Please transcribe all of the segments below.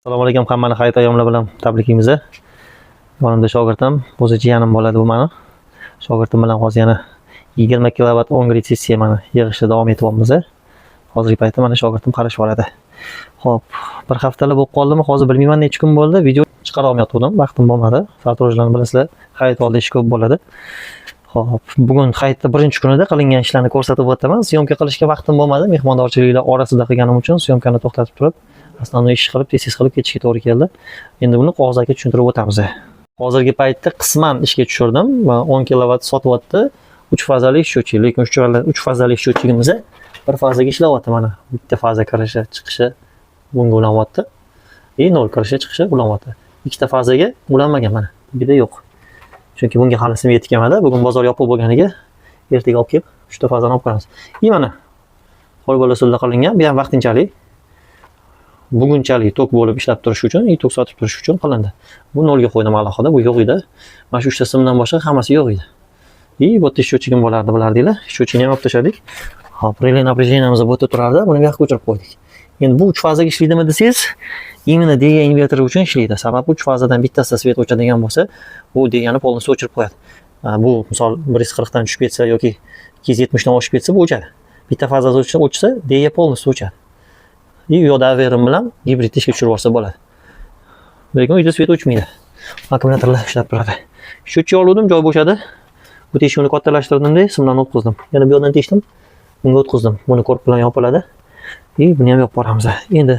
Assalomu alaykum, hammani xayr ayyomlar bilan tabriklaymiz. Yonimda shogirdim, o'zi jiyanim bo'ladi bu meni. Shogirdim bilan hozir yana 20 kilovat 10 grid sessiya mana yig'ishda davom etyapmiz. Hozirgi paytda mana shogirdim qarashib oladi. Xo'p, bir haftalar bo'lib qoldimi, hozir bilmayman necha kun bo'ldi, video chiqara olmayotgandim, vaqtim bo'lmadi. Sartaroshlarni bilasizlar, hayit oldi ish ko'p bo'ladi. Xo'p, bugun hayitda birinchi kunida qilingan ishlarni ko'rsatib o'taman. Syomka qilishga vaqtim bo'lmadi, mehmondorchiliklar orasida qilganim uchun syomkani to'xtatib turib основной ish qilib, tez qilib ketishga to'g'ri keldi. Endi buni qog'ozga tushuntirib o'tamiz. Hozirgi paytda qisman ishga tushirdim va 10 kilovat sotyapti. 3 fazali счетчик, lekin 3 fazali счетчигimiz bir fazaga ishlayapti mana. Bitta faza kirishi, chiqishi bunga ulanyapti. 0 kirishi, chiqishi ulanyapti. Ikkita fazaga ulanmagan mana. Bida yo'q. Chunki bunga hali sim yetib kelmadi. Bugun bozor yopiq bo'lganiga ertaga olib kelib, 3ta fazani olib qo'yamiz. Mana qo'l-qo'l usulda qilingan, bu ham vaqtinchalik. Bugunchalik tok bo'lib ishlab turish uchun, tok sotib turish uchun qilindi. Bu 0 ga qo'ydim alohida, bu yo'q edi. Mana shu 3ta simdan boshqa hammasi yo'q edi. Bu yerda счетчигim bo'lardi, bilardinglar. Счетчигini ham olib tashladik. Hop, relay напряжениemiz bu yerda turardi, buni bu yoqqa ko'chirib qo'ydik. Endi bu 3 fazaga ishlaydimi desangiz, именно DG inverteri uchun ishlaydi. Sababi 3 fazadan bittasida svet o'chadigan bo'lsa, bu DGni polностью o'chirib qo'yadi. Bu misol 140 dan tushib ketsa yoki 270 dan oshib ketsa, bu o'chadi. Bitta fazasi o'chsa, DG polностью o'chadi. Yo'da averim bilan gibrid ishga tushirib olsa bo'ladi. Lekin uyda svet o'chmaydi. Akkumulyatorlar ishlab turadi. Счетчик oldim, joy bo'shadi. Bu teshikni kattalashtirdim-da, simlarni o'tkazdim. Yana bu yerdan teshdim, bunga o'tkazdim. Buni korp bilan yopiladi. Buni ham yopib boramiz. Endi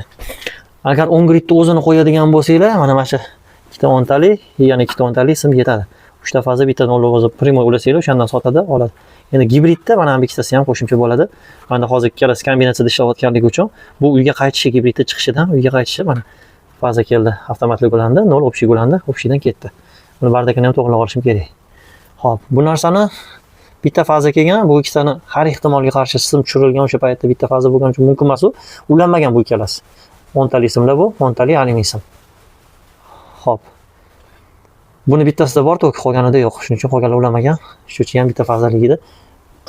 agar 10 gridni o'zini qo'yadigan bo'lsanglar, mana shu ikkita o'ntali, yana ikkita o'ntali sim yetadi. 3 ta faza bitta 0 o'zib primoy ulasanglar, o'shandan sotadi, oladi. Endi gibridda mana bu ikkitasi ham qo'shimcha bo'ladi. Mana hozir ikkalasi kombinatsiyada ishlayotganligi uchun bu uyga qaytishi, gibridda chiqishidan uyga qaytishi mana faza keldi, avtomatlik ulandi, 0 общий ulandi, общийdan ketdi. Buni bardakini ham to'g'rilab olishim kerak. Xo'p, bu narsani bitta faza kelgan, bu ikkitani har ehtimolga qarshi sim tushirilgan o'sha paytda bitta faza bo'lgani uchun mumkin emas u. Ulanmagan bu ikkalasi. 10 tali simlar bu, 10 tali alyumin sim. Xo'p. Buni bittasida bor, to'ki qolganida yo'q. Shuning uchun qolganlar ulanmagan. Shuning ham bitta fazaligida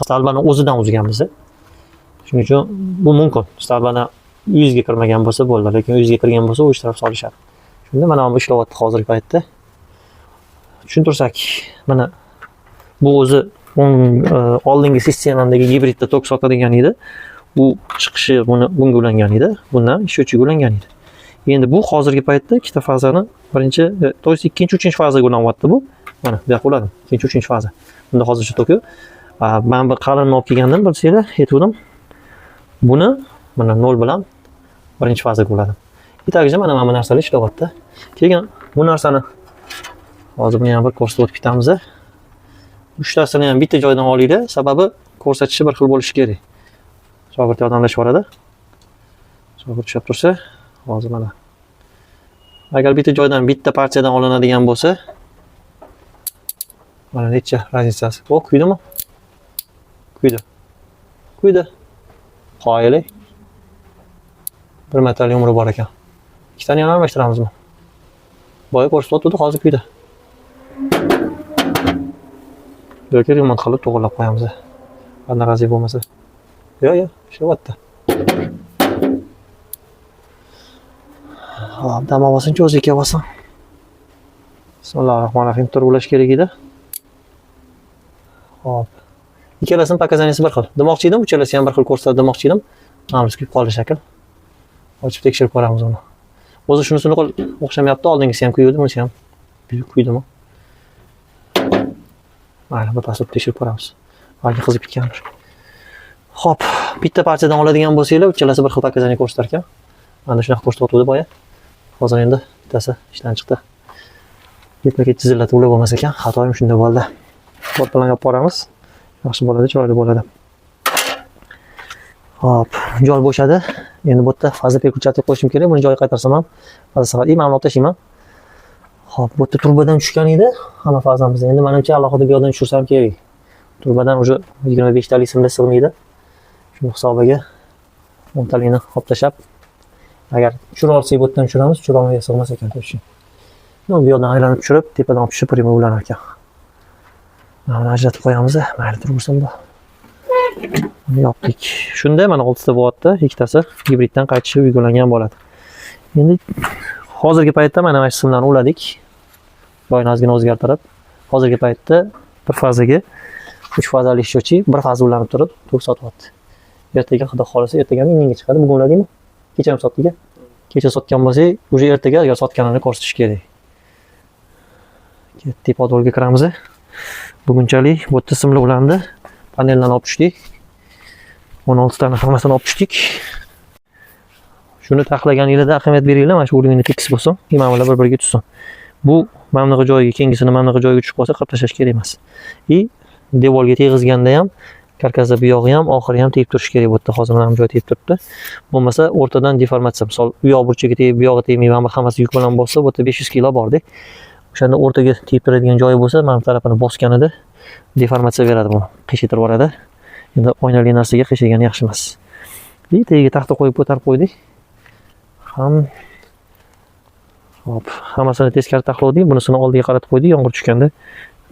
stalbani o'zidan uzganmiz. Shuning uchun bu mumkin. Stalbani 100 ga kirmagan bo'lsa bo'ldi, lekin 100 ga kirgan bo'lsa, o'sha taraf solishadi. Shunda mana bu ishlayapti hozirgi paytda. Tushuntirsak, mana bu o'zi oldingi sistemamdagi gibridda tok sotadigan edi. Bu chiqishi bunga ulangan edi. Bundan счетчик ulangan edi. Endi bu hozirgi paytda ikkita fazani birinchi, to есть ikkinchi, uchinchi fazaga ulanyapti bu. Mana bu yoqqa uladim. Ikkinchi, uchinchi faza. Bunda hozircha tok yo'q. Men bir qalinni olib kelgandim, bilsanglar, aytdim. Buni mana 0 bilan birinchi fazaga uladim. Bittagicha mana bu narsalar ishlayapti. Keyin bu narsani hozir buni ham bir ko'rsatib o'tib ketamiz. 3 tasini ham bitta joydan olinglar, sababi ko'rsatishi bir xil bo'lishi kerak. Shogird yordamlashib boradi. Shogird tushib tursa, hozir mana. Agar bitta joydan bitta partiyadan olinadigan bo'lsa, mana necha razitsasi. O, kuydimi? Kuydi. Kuydi. Qoyili. Bir metall umri bor ekan. Ikkitani ham almashtiramizmi? Boya ko'rsatib o'tdi, hozir kuydi. Yoki remont qilib to'g'rilab qo'yamiz. Qanday razil bo'lmasa. Yo'q, ishlayapti. Hop, dam olsinchi, o'ziga bosin. Bismillahirrohmanirrohim. Turib ulash kerak edi. Hop. Ikkalasini pakazaniyasi bir xil. Demoqchi edim, uchalasi ham bir xil ko'rsatdi demoqchi edim. Namuz kuyib qoldi shakl. Ochib tekshirib ko'ramiz uni. O'zi shunisini o'xshamayapti, oldingisi ham kuydi, bunisi ham kuydimi? Mayli, batafsil tekshirib ko'ramiz. Balki qizib ketgandir. Hop, bitta partiyadan oladigan bo'lsanglar, uchalasi bir xil pakazaniya ko'rsatar ekan. Mana shunaqa ko'rsatuvdi boya. Hozir endi bittasi ishdan chiqdi. Ketma-ket tizillatib ulab bo'lmas ekan, xatoyim shunda bo'ldi. Bot bilan olib boramiz. Yaxshi bo'ladi, chiroyli bo'ladi. Hop, joy bo'shadi. Endi bu yerda faza perkutchatik qo'yishim kerak. Buni joyiga qaytarsam ham faza safar mana olib tashlayman. Hop, bu yerda turbadan tushgan edi hamma fazamiz. Endi menimcha alohida bu yerdan tushirsam kerak. Turbadan уже 25 talik simda sig'maydi. Shuni hisobiga 10 talikni olib tashlab, agar tushira olsak bu yerdan tushiramiz, tushira olmay sig'mas ekan to'shi. Bu yerdan aylanib tushirib, tepadan olib tushib primo ulanar ekan. Mana ajratib qo'yamiz, mayli tursin bu. Buni yopdik. Shunda mana 6 ta bo'lyapti, ikkitasi gibriddan qaytishi uyg'unlangan bo'ladi. Endi hozirgi paytda mana shu simlarni uladik. Joyini ozgina o'zgartirib, hozirgi paytda bir fazaga 3 fazali счетчик bir faza ulanib turib, tok sotyapti. Ertaga xudo xolasa ertaga mingga chiqadi. Bugun uladingmi? Kecha ham sotdik-a? Kecha sotgan bo'lsak, уже ertaga agar sotganini ko'rsatish kerak. Ketdik podvolga kiramiz. Bugunchalik bu yerda simlar ulandi. Panellarni olib tushdik. 16 tani hammasini olib tushdik. Shuni taxlaganingizda ahamiyat beringlar, mana shu o'rnini tekis bo'lsin, imomlar bir-biriga tushsin. Bu mamnaqa joyiga, kengisini mamnaqa joyiga tushib qolsa, qilib tashlash kerak emas. Devorga tegizganda ham, karkasda bu yog'i ham, oxiri ham tegib turish kerak. Bu yerda hozir mana bu joy tegib turibdi. Bo'lmasa, o'rtadan deformatsiya, misol, u yoq burchiga tegib, bu yog'i tegmay, mana hammasi yuk bilan bo'lsa, bu yerda 500 kilo bor-da. O'shanda o'rtaga tegib turadigan joyi bo'lsa, mana bu tarafini bosganida deformatsiya beradi bu, qiyshaytirib yuboradi. Endi oynali narsaga qiyshagani yaxshi emas. Tagiga taxta qo'yib ko'tarib qo'ydik. Hop, hammasini teskari taxladik, bunisini oldiga qaratib qo'ydik, yomg'ir tushganda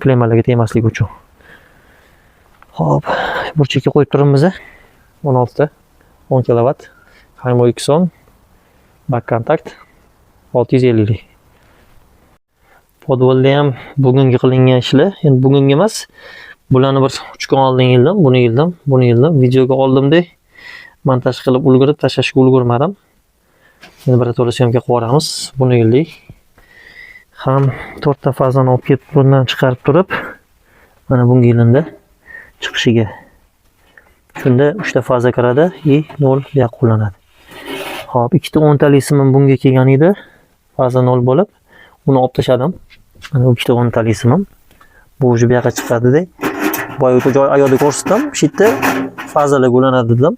klemalarga tegmasligi uchun. Hop, burchakka qo'yib turibmiz. 16 ta 10 kilovat, Haymo Xon, back kontakt 650 lik. Podvolda ham bugungi qilingan ishlar, endi bugungi emas. Bularni bir 3 kun oldin yildim, buni yildim, videoga oldimda montaj qilib ulgurib tashlashga ulgurmadim. Endi bir to'la syomka qilib yuboramiz. Buni yildik. Ham 4 ta fazani olib kelib bundan chiqarib turib, mana bunga yilindi chiqishiga. Shunda 3 ta faza kiradi, 0 bu yoqqa ulanadi. Hop, 2 ta 10 talik simim bunga kelgan edi. Faza 0 bo'lib, uni olib tashladim. Mana bu 2 ta 10 talik simim. Bu o'zi bu yoqqa chiqadi-da. Boya joy ayoqda ko'rsatdim. Shu yerda fazalar ulanadi dedim.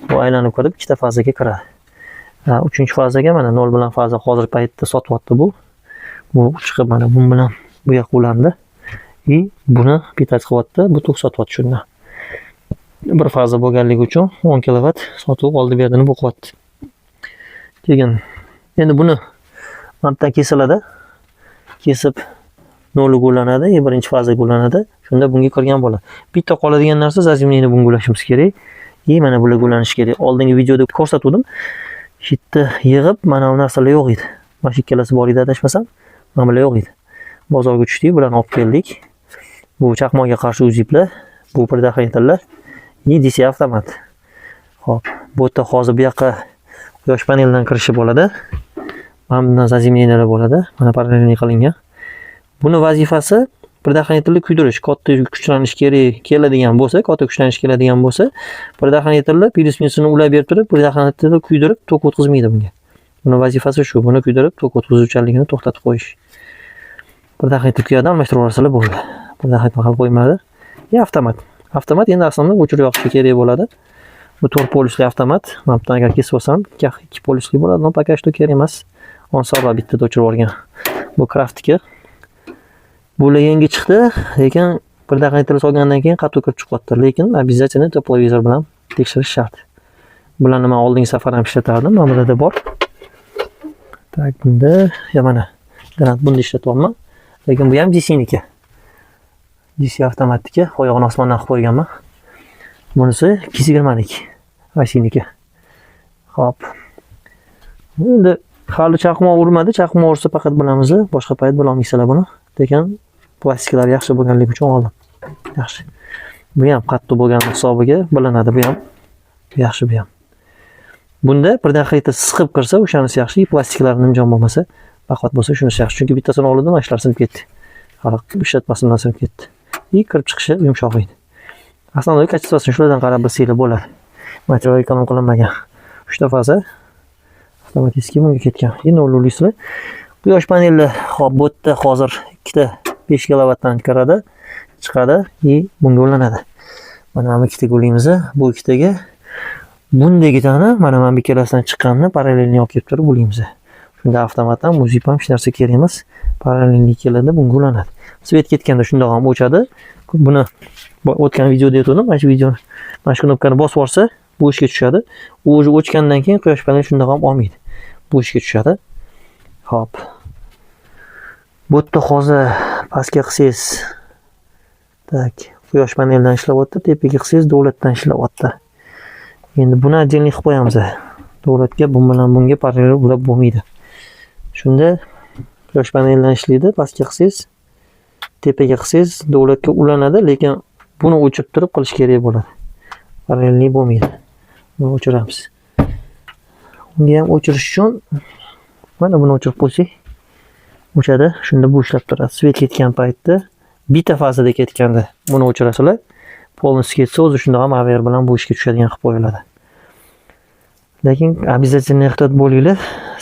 Bu aylanib kirib 2 ta fazaga kiradi. 3-fazaga mana 0 bilan faza hozir paytda sotyapti bu. Bu chiqib mana bu bilan bu yoqqa ulandi. Buni pitach qilyapti, bu tok sotyapti shundan. Bir faza bo'lganligi uchun 10 kilovat sotuv oldi berdini bu qilyapti. Keyin endi buni mantdan kesiladi. Kesib 0 ga ulanadi, birinchi fazaga ulanadi. Shunda bunga kirgan bo'ladi. Bitta qoladigan narsa zazimlikni bunga ulashimiz kerak. Mana bularga ulanish kerak. Oldingi videoda ko'rsatdim. Shitda yig'ib, mana bu narsalar yo'q edi. Mana shu ikkalasi bor edi, adashmasam, mana bular yo'q edi. Bozorga tushdik, bularni olib keldik. Bu chaqmoqga qarshi uziblar, bu predохранительlar, DC avtomat. Hop, bu yerda hozir bu yoqqa quyosh panelidan kirishi bo'ladi. Mana bundan zazimliklar bo'ladi. Mana parallelni qilingan. Buni vazifasi predохранительni kuydirish, katta kuchlanish kerak keladigan bo'lsa, katta kuchlanish keladigan bo'lsa, predохранительlar plus-minusini ulab berib turib, predохранительni kuydirib, tok o'tkazmaydi bunga. Buni vazifasi shu, buni kuydirib, tok o'tkazuvchanligini to'xtatib qo'yish. Predохранитель kuyadi, almashtirib yuborsalar bo'ldi. Predохранитель qilib qo'ymadi. Avtomat. Avtomat endi aslida o'chirib yoqishga kerak bo'ladi. Bu 4 polisli avtomat. Mana bundan agar kesib olsam, 2 polisli bo'ladi, но пока что kerak emas. Onsarlar bittada o'chirib yuborgan. Bu Kraftniki. Bular yangi chiqdi, lekin predохранитель solgandan keyin qattiq kirib chiqyapti. Lekin обязательно teplovizor bilan tekshirish shart. Bularni men oldingi safar ham ishlatardim, mana bularda bor. Tak, bunda, mana bunda ishlatyapman. Lekin bu ham DC-niki. DC avtomatniki, oyog'ini osmondan qilib qo'yganman. Bunisi 220 lik. Mashinaniki. Hop. Endi hali chaqmoq urmadi, chaqmoq ursa faqat bilamiz, boshqa payt bilolmaysiz buni. Lekin plastiklar yaxshi bo'lganligi uchun oldim. Yaxshi. Bu ham qattiq bo'lgan hisobiga bilinadi, bu ham yaxshi bu ham. Bunda predохранитель siqib kirsa, o'shanisi yaxshi, plastiklar nimjon bo'lmasa, baqvat bo'lsa shunisi yaxshi. Chunki bittasini oldim, ishlar sinib ketdi. Hali ishlatmasimdan sinib ketdi. Kirib chiqishi yumshoq edi. Aslida kachesini shulardan qarab bilsanglar bo'ladi. Material ekonom qilinmagan. 3 ta faza avtomatik bunga ketgan. Endi o'rlulisizlar. Quyosh paneli hop bu yerda hozir 2 ta 5 kilovatdan kiradi, chiqadi, bunga ulanadi. Mana bu 2 taga ulaymiz. Bu 2 taga bundagi tani mana bu ikkalasidan chiqqanini parallelni olib kelib turib ulaymiz. Shunda avtomatdan muzip ham hech narsa kerak emas. Parallelni keladi, bunga ulanadi. Svet ketganda shunda ham o'chadi. Buni o'tgan videoda aytdim, mana shu videoni, mana shu knopkani bosib yuborsa, bu ishga tushadi. U o'zi o'chgandan keyin quyosh paneli shunda ham olmaydi. Bu ishga tushadi. Hop. Bu yerda hozir pastga qilsangiz, tak, quyosh panelidan ishlayapti, tepaga qilsangiz davlatdan ishlayapti. Endi buni отдельный qilib qo'yamiz. Davlatga bu bilan bunga parallel ulab bo'lmaydi. Shunda quyosh panelidan ishlaydi. Pastga qilsangiz, tepaga qilsangiz davlatga ulanadi, lekin buni o'chirib turib qilish kerak bo'ladi. Parallellik bo'lmaydi. Buni o'chiramiz. Unga ham o'chirish uchun mana buni o'chirib qo'ysak, o'chadi. Shunda bu ishlab turadi. Svet ketgan paytda, beta fazada ketganda buni o'chirasizlar. Polnisi ketsa, o'zi shunda ham aver bilan bu ishga tushadigan qilib qo'yiladi. Lekin обязательно ehtiyot bo'linglar.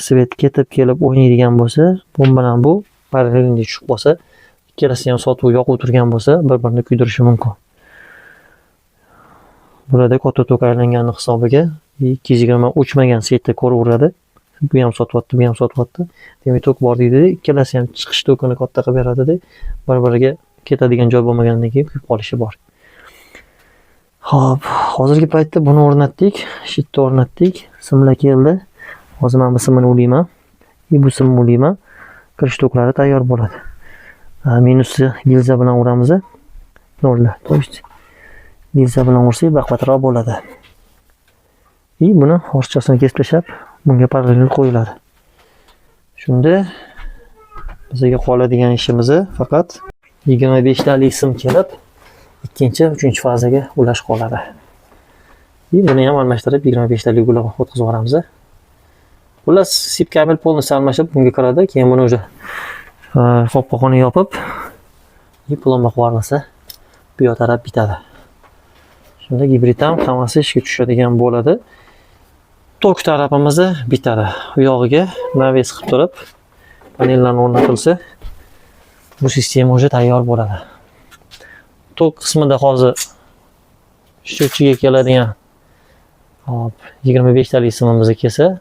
Svet ketib kelib o'ynaydigan bo'lsa, bu bilan bu parallelga tushib qolsa, ikkalasi ham sotuv yoqib turgan bo'lsa, bir-birini kuydirishi mumkin. Burada katta tok aylanganning hisobiga 220 o'chmagan svetda ko'raveradi. Bu ham sotyapti, bu ham sotyapti. Demak, tok bor deydi. Ikkalasi ham chiqish tokini katta qilib beradi-da, bir-biriga ketadigan joy bo'lmagandan keyin kuyib qolishi bor. Xo'p, hozirgi paytda buni o'rnatdik, shitni o'rnatdik, simlar keldi. Hozir men bu simni ulayman. Bu simni ulayman. Kirish toklari tayyor bo'ladi. Minusi gilza bilan uramiz. Nollar, to'g'ri. Gilza bilan ursak baqvatroq bo'ladi. Buni orchasini kesib tashlab, bunga parallel qo'yiladi. Shunda bizga qoladigan ishimiz faqat 25 talik sim kelib, ikkinchi, uchinchi fazaga ulash qoladi. Buni ham almashtirib 25 talik uloq o'tkazib yuboramiz. Xullas, sip kabel polnisi almashib bunga kiradi, keyin buni o'zi qopqog'ini yopib, plomba qilib yuborsa, bu yoq taraf bitadi. Shunda gibrid ham hammasi ishga tushadigan bo'ladi. Tok tarafimiz bitadi. U yog'iga naves qilib turib, panellarni o'rnatilsa, bu sistema o'zi tayyor bo'ladi. Tok qismida hozir sho'chiga keladigan 25 talik simimiz kelsa,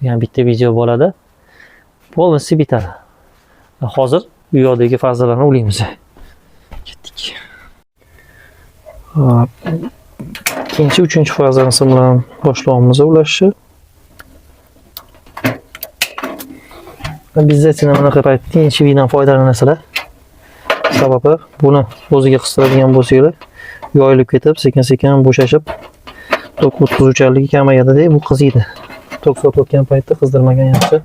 yana bitta video bo'ladi. Polnisi bitadi. Hozir bu yoqdagi fazalarni ulaymiz. Ketdik. Ikkinchi, uchinchi fazani bilan boshlaymiz ulashni. Bizda bunaqa paytda HVdan foydalanasizlar. Sababi buni o'ziga qistiradigan bo'lsangiz, yoyilib ketib, sekin-sekin bo'shashib, tok o'tkazuvchanligi kamayadi-da, bu qiziydi. Tok sotayotgan paytda qizdirmagan yaxshi.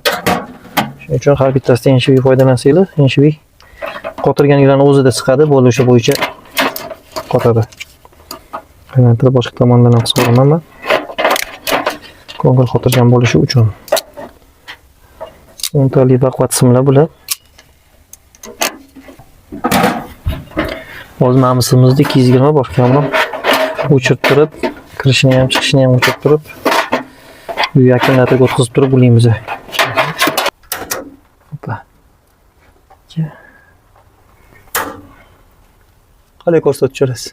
Shuning uchun har bittasidan HV foydalansanglar, HV qotirganinglarni o'zida siqadi, bo'ldi o'sha bo'yicha qotadi. Aylantirib boshqa tomondan ham qisib olaman men. Ko'ngil xotirjam bo'lishi uchun. O'ntali baqvat simlar bular. O'z mamisimizda 220 bor, kamroq o'chirib turib, kirishini ham chiqishini ham o'chirib turib, bu yaqinlarga o'tkazib turib ulaymiz. Hoppa. Qalay ko'rsatib turasiz?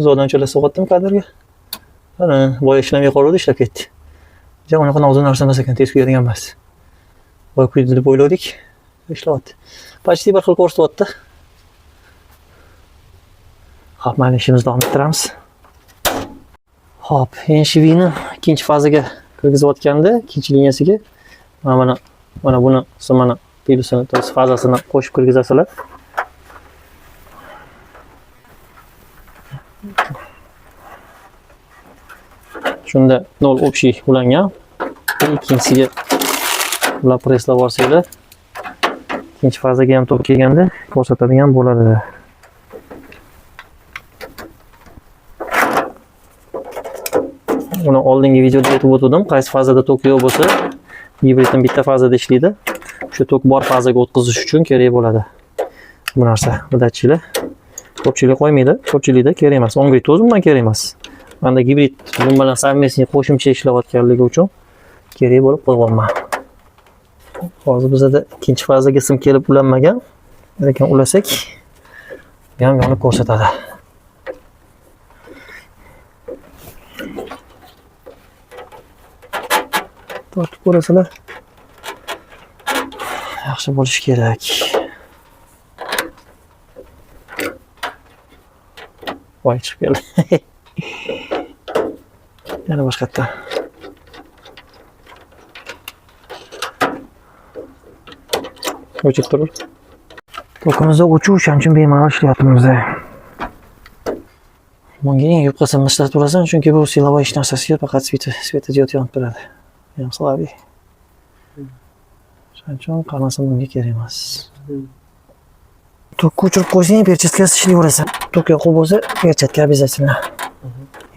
Zodan cho'lasa o'tdim kadrga. Mana boya ishlamay qoldi, ishlab ketdi. Unaqa nozon narsa emas ekan, tez kuyadigan emas. Boya kuydi deb o'yladik, ishlayapti. Почти bir xil ko'rsatyapti. Xo'p, mana ishimizni davom ettiramiz. Xo'p, HVni ikkinchi fazaga kirgizayotganda, ikkinchi liniyasiga mana buni simani pilusini, to'g'ri fazasini qo'shib kirgizasizlar. Shunda nol общий ulangan. Ikkinchisiga ular preslab yuborsanglar, ikkinchi fazaga ham to'g'ri kelganda ko'rsatadigan bo'ladi. Uni oldingi videoda aytib o'tdim, qaysi fazada tok yo'q bo'lsa, gibridning bitta fazada ishlaydi. O'sha tok bor fazaga o'tkazish uchun kerak bo'ladi. Bu narsa, bu datchiklar ko'pchilik qo'ymaydi, ko'pchilikda kerak emas. O'ngri to'z umuman kerak emas. Menda gibrid bu bilan совместный qo'shimcha ishlayotganligi uchun kerak bo'lib qo'yganman. Hozir bizda ikkinchi fazaga sim kelib ulanmagan, lekin ulasak ham yonib ko'rsatadi. Tortib ko'rasizlar. Yaxshi bo'lishi kerak. Voy chiqib keldi. Yana boshqatdan. O'chib turur. Tokimizda o'chuv uchun bemalol ishlayapmiz. Bunga yupqasini ishlatib turasan, chunki bu silovoy hech narsasiga faqat sveti yonib turadi. Ham salabiy. Shuning uchun qaramasam bunga kerak emas. Tokka o'chirib qo'ysang, perchatkasi ishlayverasan. Tokka yo'q bo'lsa, perchatka обязательно.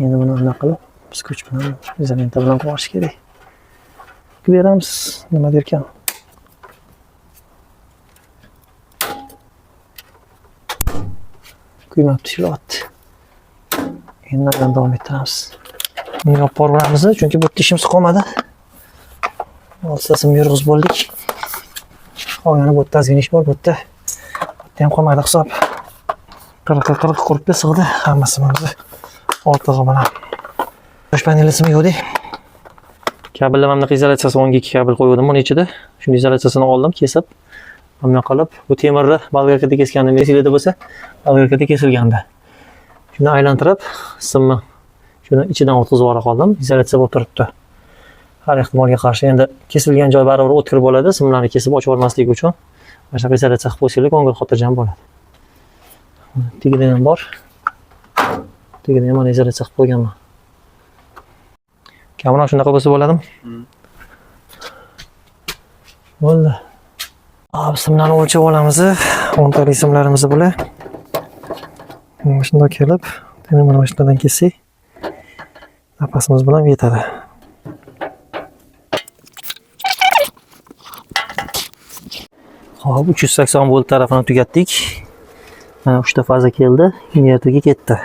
Endi buni bunaqa qilib, biz kuch bilan izolenta bilan quvarish kerak. Beramiz, nima derkan? Kuymabdi, ishlayapti. Endi davom ettiramiz. Buni olib boramiz, chunki bu yerda ishimiz qolmadi. Olsasini yurg'iz bo'ldik. Qolgani bu yerda ozgina ish bor, bu yerda. Bu ham qolmadi hisob. 40 quribdi, sig'di. Hammasi mana ortig'i bilan. Yosh panelisini yo'dik. Kabellamamni izolyatsiyasi 10 ga 2 kabel qo'ydim buni ichida. Shuni izolyatsiyasini oldim, kesib, bunday qilib, bu temirni bolgarkada kesgandim, mesilida bo'lsa, bolgarkada kesilganda. Shuni aylantirib, simni shuni ichidan o'tkazib yuborib qoldim, izolyatsiya bo'lib turibdi. Har ehtimolga qarshi endi kesilgan joy baribir o'tkir bo'ladi, simlarni kesib ochib olmaslik uchun. Mana shunaqa izolyatsiya qilib qo'ysangiz, ko'ngil xotirjam bo'ladi. Tagida ham bor. Tagida ham mana izolyatsiya qilib qo'yganman. Kamera shunaqa bo'lsa bo'ladimi? Bo'ldi. Simlarni o'lchab olamiz. 10 talik simlarimiz bular. Mana shunday kelib, mana shundan kessak, napasimiz bilan yetadi. Hop, 380 volt tarafini tugatdik. Mana 3 ta faza keldi, invertorga ketdi.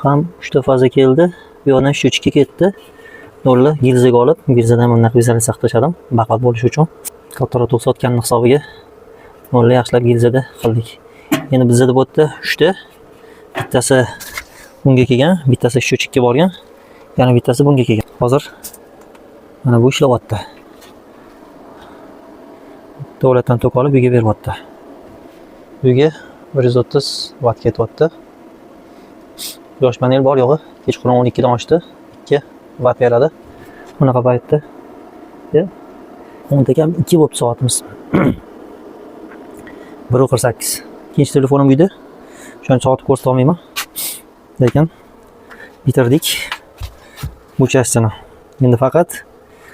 Ham 3 ta faza keldi, bu yoqdan shochga ketdi. Nolni gilzaga olib, gilzadan bunday izolyatsiya qilib tashladim, baqat bo'lish uchun. Kattaroq to'xtatganning hisobiga nolni yaxshilab gilzada qildik. Endi bizda bu yerda 3 ta, bittasi bunga kelgan, bittasi shochga borgan, yana bittasi bunga kelgan. Hozir mana bu ishlayapti. Davlatdan tok olib uyga beryapti. Uyga 130 vatt ketyapti. Yosh panel bor yo'g'i, kechqurun 12 dan ochdi, 2 vatt beradi. Bunaqa paytda 10 ta kam 2 bo'lib soatimiz. 1:48. Ikkinchi telefonim uyda. Shuni soat ko'rsata olmayman. Lekin bitirdik bu частini. Endi faqat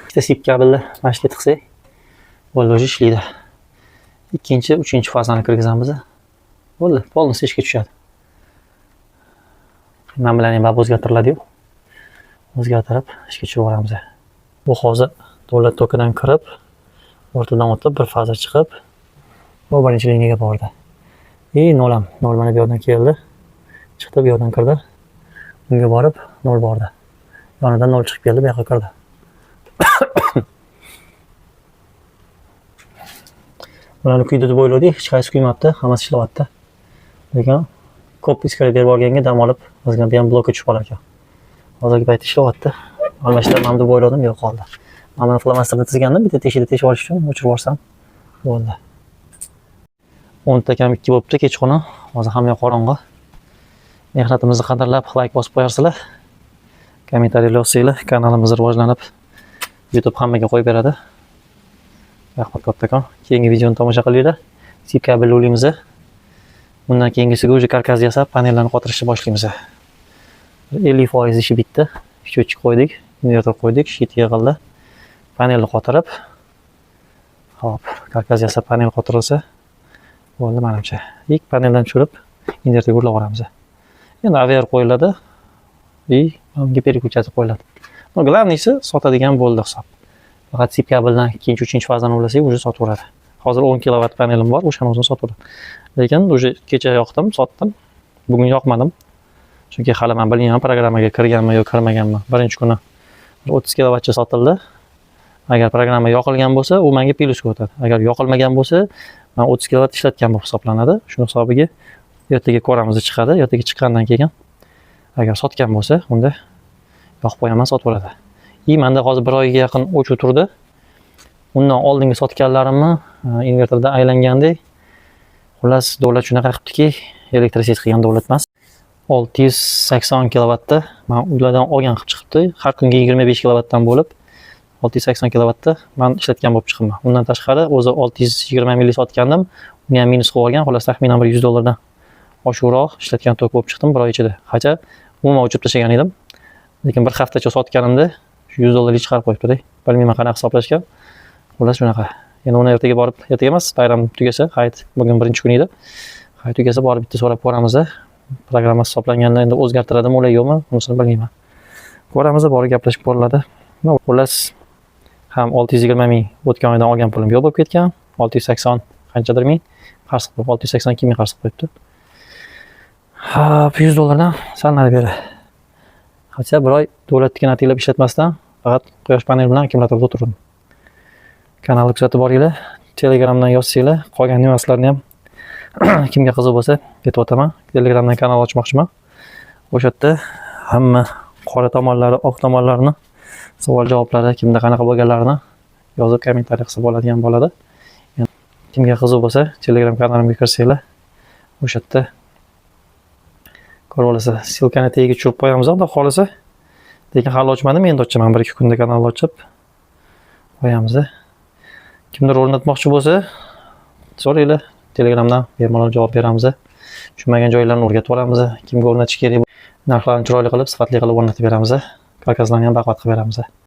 ikkita sip kabelni mashqa tiqsak, bo'ldi, ishlaydi. Ikkinchi, uchinchi fazani kirgizamiz. Bo'ldi, polностью ishga tushadi. Men bilan ham o'zgartiriladi-yu. O'zgartirib ishga tushirib yuboramiz. Bu hozir davlat tokidan kirib, o'rtadan o'tib, bir faza chiqib, bu birinchi liniyaga bordi. Nol mana bu yerdan keldi. Chiqdi, bu yerdan kirdi. Bunga borib, nol bordi. Yonidan nol chiqib keldi, bu yoqqa kirdi. Bularni kuydi deb o'yladik, hech qaysi kuymabdi, hammasi ishlayapti. Lekin ko'p iskara berib olganga dam olib, o'zgan bu ham blokka tushib qolar ekan. Hozirgi paytda ishlayapti. Almashtirmam deb o'yladim, yo'q qoldi. Mana buni flomasterni tizgandim, bitta teshikni teshib olish uchun o'chirib yuborsam bo'ldi. 10 ta kam 2 bo'libdi kechqurun. Hozir hamma yoq qorong'i. Mehnatimizni qadrlab, like bosib qo'yarsizlar. Kommentariyalar yozsanglar, kanalimiz rivojlanib, YouTube hammaga qo'yib beradi. Rahmat kattakon. Keyingi videoni tomosha qilinglar. Sip kabel olamiz. Bundan keyingisiga o'zi karkas yasab, panellarni qotirishni boshlaymiz. 50% ishi bitdi. Shochik qo'ydik, invertor qo'ydik, shit yig'ildi. Panelni qotirib, hop, karkas yasab panel qotirilsa, bo'ldi menimcha. İlk paneldan tushirib, invertorga urilib yuboramiz. Endi AVR qo'yiladi. Bunga переключатель qo'yiladi. Bu glavnisi sotadigan bo'ldi hisob. Faqat sip kabeldan ikkinchi, uchinchi fazani ulasak, o'zi sotaveradi. Hozir 10 kW panelim bor, o'shani o'zini sotaveradi. Lekin o'zi kecha yoqdim, sotdim. Bugun yoqmadim. Chunki hali men bilmayman programmaga kirganmi yo'q kirmaganmi. Birinchi kuni 30 kW sotildi. Agar programma yoqilgan bo'lsa, u menga plyusga o'tadi. Agar yoqilmagan bo'lsa, men 30 kW ishlatgan bo'lib hisoblanadi. Shuni hisobiga ertaga ko'ramiz chiqadi. Ertaga chiqqandan keyin agar sotgan bo'lsa, unda yoqib qo'yaman, sotaveradi. Menda hozir 1 oyga yaqin o'chib turdi. Undan oldingi sotganlarimni invertorda aylangandek. Xullas, davlat shunaqa qilibdiki, elektrisitet qilgan davlat emas. 680 kW da men ulardan olgan qilib chiqibdi. Har kunga 25 kW dan bo'lib 680 kW da men ishlatgan bo'lib chiqibman. Undan tashqari o'zi 620 milli sotgandim. Uni ham minus qilib olgan. Xullas, taxminan $100 dan oshiqroq ishlatgan tok bo'lib chiqdim 1 oy ichida. Qacha umuman o'chib tashlagan edim. Lekin bir haftacha sotganimda $100 chiqarib qo'yibdi. Bilmayman qanaqa hisoblashgan. Xullas shunaqa. Endi uni ertaga borib, ertaga emas, bayram tugasa, hayit bugun birinchi kun edi. Hayit tugasa borib bitta so'rab ko'ramiz. Programmasi hisoblangandan endi o'zgartiradimi, ular yo'qmi, unisini bilmayman. Ko'ramiz, borib gaplashib ko'riladi. Xullas ham 620 ming o'tgan oydan olgan pulim yo'q bo'lib ketgan. 680 qanchadir ming qarz qilib, 682 ming qarz qilib qo'yibdi. Ha, $100 sal nari beri. Hatto bir oy davlatniki natiylab ishlatmasdan faqat quyosh paneli bilan akkumulyatorda o'tirdim. Kanalni kuzatib boringlar, Telegramdan yozsanglar, qolgan nüanslarni ham kimga qiziq bo'lsa aytib o'taman. Telegramdan kanal ochmoqchiman. O'sha yerda hamma qora tomonlari, oq tomonlarini, savol-javoblari, kimda qanaqa bo'lganlarini yozib kommentariy qilsa bo'ladigan bo'ladi. Kimga qiziq bo'lsa, Telegram kanalimga kirsanglar, o'sha yerda ko'rib olasiz. Silkani tagiga tushirib qo'yamiz, xudo xolisa. Lekin hali ochmadim, endi ochaman. 1-2 kunda kanal ochib qo'yamiz. Kimdir o'rnatmoqchi bo'lsa, so'ranglar. Telegramdan bemalol javob beramiz. Tushunmagan joylarni o'rgatib olamiz. Kimga o'rnatish kerak, narxlarni chiroyli qilib, sifatli qilib o'rnatib beramiz. Karkaslarni ham baquvvat qilib beramiz.